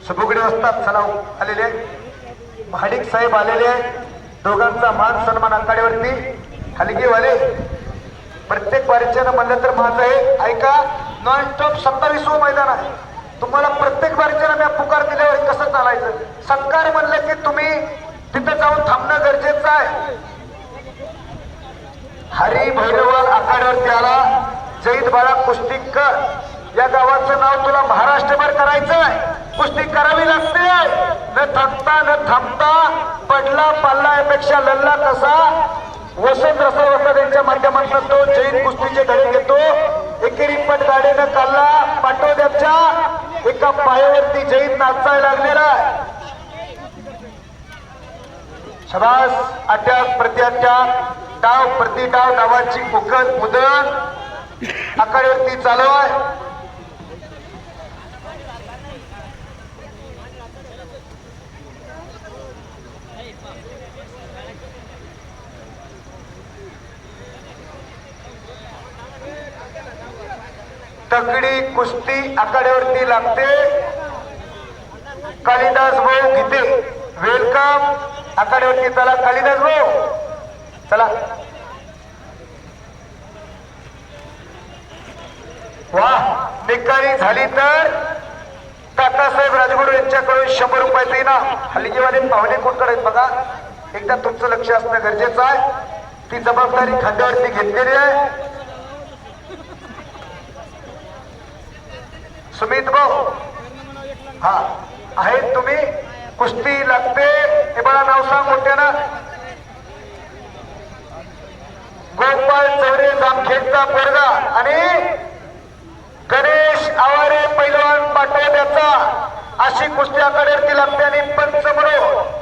सुबुगडे असतात सलाव आलेले, महाडिक साहेब आलेले, दोघांचा मान सन्मान आखाड्यावरती हलगीवाले. प्रत्येक बारीच्यानं म्हणलं तर माझं आहे ऐका, नॉन स्टॉप 27वं मैदान आहे. तुम्हाला प्रत्येक बारीच्यानं मी पुकार दिल्यावर कसं चालायचं. सत्कार म्हणलं की तुम्ही तिथं जाऊन थांबणं गरजेचं आहे. हरी भैरवाल आखाड्यावरती आला. जैद बाळा कुस्तीकर, या गावाचं नाव तुला महाराष्ट्रभर करायचं आहे. कुस्ती करावी लागते, न थांबता न थांबता. पडला पाल्ला यापेक्षा लल्ला कसा. वसंत रसावसा त्यांच्या माध्यमातून तो जैन कुस्तीचे धडे घेतो. एकेरी पट गाडीनं काढला. पाटोद्याच्या एका पायावरती जैन नाचायला लागलेला आहे. शबास. अटॅक प्रत्याटॅक, डाव प्रति डाव, डावाची मुकत मुदत आखाड्यावरती चालू आहे. तगडी कुस्ती आखाड्यावरती लागते. कालिदास भाऊ गीते वेलकम आखाड्यावरती. चला कालिदास भाऊ चला. वाह, निकाली झाली तर काकासाहेब राजगुरू यांच्याकडून 100 रुपयाचं इनाम. हलगीवाले पाहुणे कोणकडे बघा, एकदा तुमचं लक्ष असणं गरजेचं आहे. ती जबाबदारी खांद्यावरती घेतलेली आहे. सुमित भाऊ हा आहेत तुम्ही. कुस्ती लागते. हे बघा नाव सांग मोठ्यानं. गोपाळ चौरे जामखेडचा पोरगा आणि गणेश आवारे पैलवान पाटोद्याचा. अशी कुस्ती आखाड्यावरती लागते. आणि पंच म्हणून